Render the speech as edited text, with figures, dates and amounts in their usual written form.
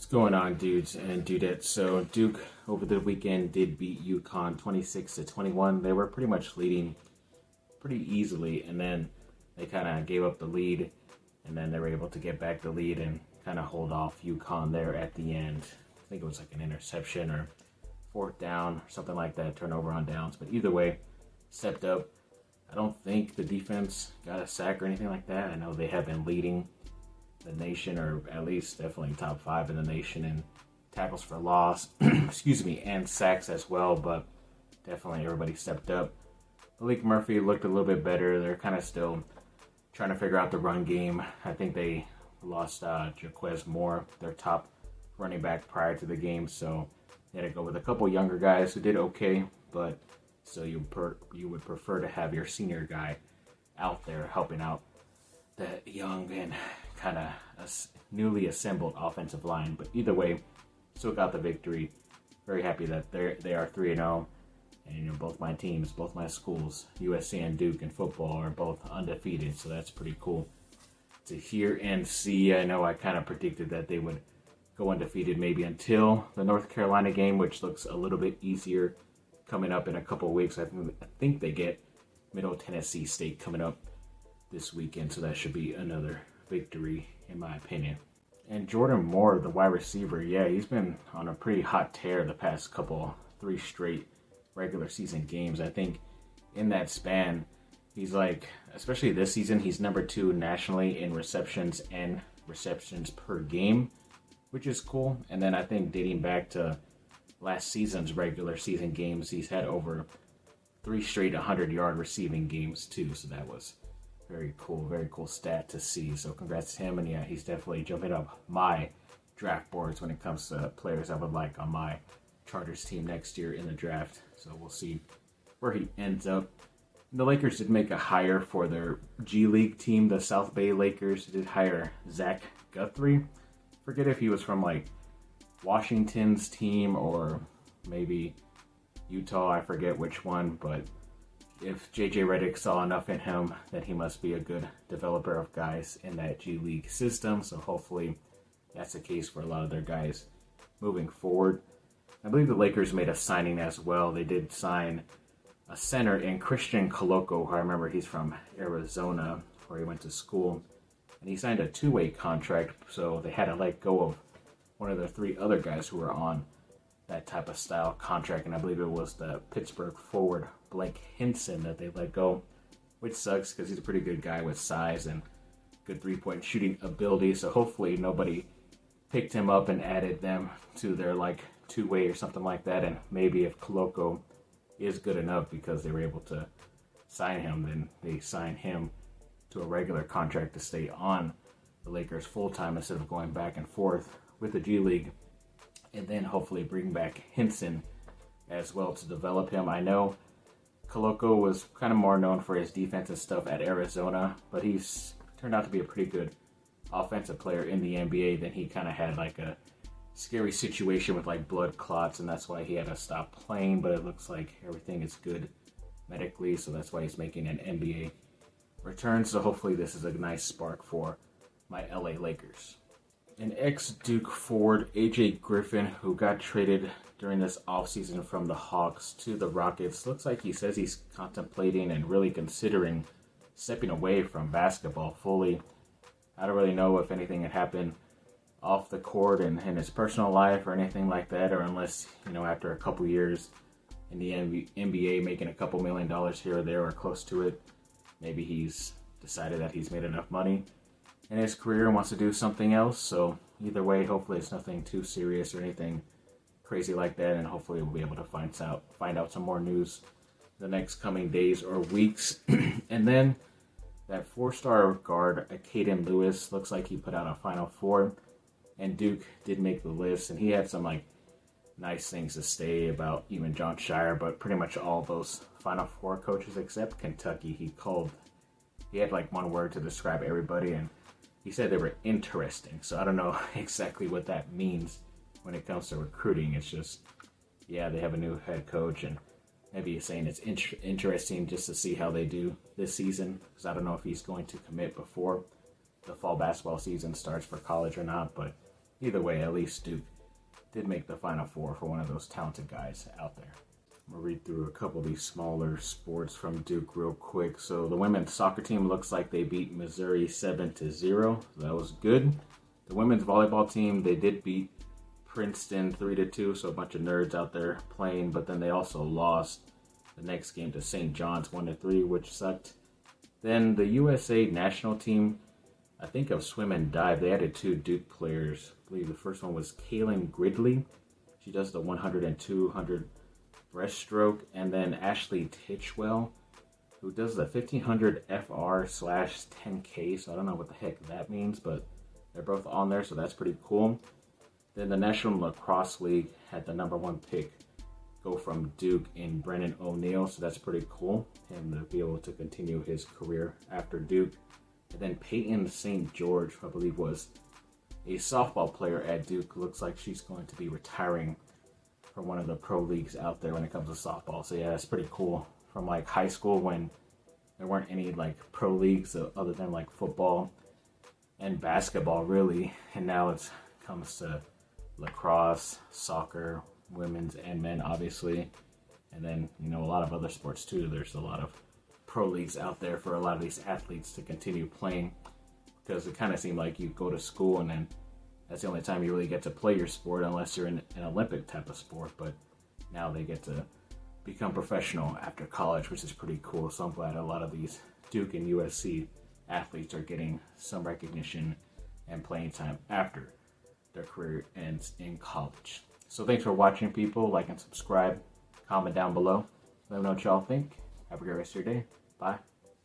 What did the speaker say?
What's going on, dudes and dudettes? So Duke over the weekend did beat UConn 26-21. They were pretty much leading pretty easily, and then they kind of gave up the lead, and then they were able to get back the lead and kind of hold off UConn there at the end. I think it was like an interception or fourth down or something like that, turnover on downs. But either way, stepped up. I don't think the defense got a sack or anything like that. I know they have been leading the nation, or at least definitely top 5 in the nation in tackles for loss, excuse me, and sacks as well, but definitely everybody stepped up. Malik Murphy looked a little bit better. They're kind of still trying to figure out the run game. I think they lost Jaquez Moore, their top running back prior to the game, so they had to go with a couple younger guys who did okay, but still you would prefer to have your senior guy out there helping out that young and kind of newly assembled offensive line. But either way, still got the victory. Very happy that they are 3-0, and both my teams, both my schools, USC and Duke in football, are both undefeated. So that's pretty cool to hear and see. I know I kind of predicted that they would go undefeated maybe until the North Carolina game, which looks a little bit easier coming up in a couple of weeks. I think they get Middle Tennessee State coming up this weekend, so that should be another victory in my opinion. And Jordan Moore, the wide receiver, yeah, he's been on a pretty hot tear the past 3 straight regular season games. I think in that span, he's like, especially this season, he's number 2 nationally in receptions and receptions per game, which is cool. And then I think dating back to last season's regular season games, he's had over 3 straight 100-yard receiving games too, so that was very cool stat to see. So congrats to him, and yeah, he's definitely jumping up my draft boards when it comes to players I would like on my Chargers team next year in the draft. So we'll see where he ends up. The Lakers did make a hire for their G League team, the South Bay Lakers. Did hire Zach Guthrie. Forget if he was from like Washington's team or maybe Utah, I forget which one, but if JJ Redick saw enough in him, then he must be a good developer of guys in that G League system. So hopefully that's the case for a lot of their guys moving forward. I believe the Lakers made a signing as well. They did sign a center in Christian Koloko, who I remember he's from Arizona, where he went to school. And he signed a 2-way contract, so they had to let go of one of the 3 other guys who were on that type of style contract, and I believe it was the Pittsburgh forward Blake Hinson that they let go, which sucks because he's a pretty good guy with size and good 3-point shooting ability. So hopefully nobody picked him up and added them to their like 2-way or something like that. And maybe if Koloko is good enough because they were able to sign him, then they sign him to a regular contract to stay on the Lakers full time instead of going back and forth with the G League. And then hopefully bring back Hinson as well to develop him. I know Koloko was kind of more known for his defensive stuff at Arizona, but he's turned out to be a pretty good offensive player in the NBA. Then he kind of had like a scary situation with like blood clots, and that's why he had to stop playing. But it looks like everything is good medically, so that's why he's making an NBA return. So hopefully this is a nice spark for my LA Lakers. An ex-Duke forward, AJ Griffin, who got traded during this offseason from the Hawks to the Rockets, looks like he says he's contemplating and really considering stepping away from basketball fully. I don't really know if anything had happened off the court and in his personal life or anything like that, or unless, after a couple years in the NBA making a couple $1 million here or there or close to it, maybe he's decided that he's made enough money in his career and wants to do something else. So either way, hopefully it's nothing too serious or anything crazy like that, and hopefully we'll be able to find out some more news the next coming days or weeks. And then that 4-star guard Acaden Lewis looks like he put out a Final Four, and Duke did make the list, and he had some like nice things to say about even John Shire, but pretty much all those Final Four coaches except Kentucky, he had like one word to describe everybody, and he said they were interesting. So I don't know exactly what that means when it comes to recruiting. It's just, yeah, they have a new head coach, and maybe he's saying it's interesting just to see how they do this season, because I don't know if he's going to commit before the fall basketball season starts for college or not. But either way, at least Duke did make the Final Four for one of those talented guys out there. I'm going to read through a couple of these smaller sports from Duke real quick. So the women's soccer team looks like they beat Missouri 7-0. So that was good. The women's volleyball team, they did beat Princeton 3-2. So a bunch of nerds out there playing. But then they also lost the next game to St. John's 1-3, which sucked. Then the USA national team, I think of swim and dive, they added 2 Duke players. I believe the first one was Kaylin Gridley. She does the 100 and 200 breaststroke. And then Ashley Titchwell, who does the 1500 FR/10K. So I don't know what the heck that means, but they're both on there, so that's pretty cool. Then the National Lacrosse League had the #1 pick go from Duke in Brennan O'Neill, so that's pretty cool. Him to be able to continue his career after Duke. And then Peyton St. George, I believe, was a softball player at Duke. Looks like she's going to be retiring from one of the pro leagues out there when it comes to softball. So yeah, that's pretty cool. From like high school when there weren't any like pro leagues other than like football and basketball really. And now it comes to lacrosse, soccer, women's and men obviously. And then, you know, a lot of other sports too. There's a lot of pro leagues out there for a lot of these athletes to continue playing, because it kind of seemed like you go to school and then that's the only time you really get to play your sport unless you're in an Olympic type of sport. But now they get to become professional after college, which is pretty cool. So I'm glad a lot of these Duke and USC athletes are getting some recognition and playing time after their career ends in college. So thanks for watching, people. Like and subscribe. Comment down below. Let me know what y'all think. Have a great rest of your day. Bye.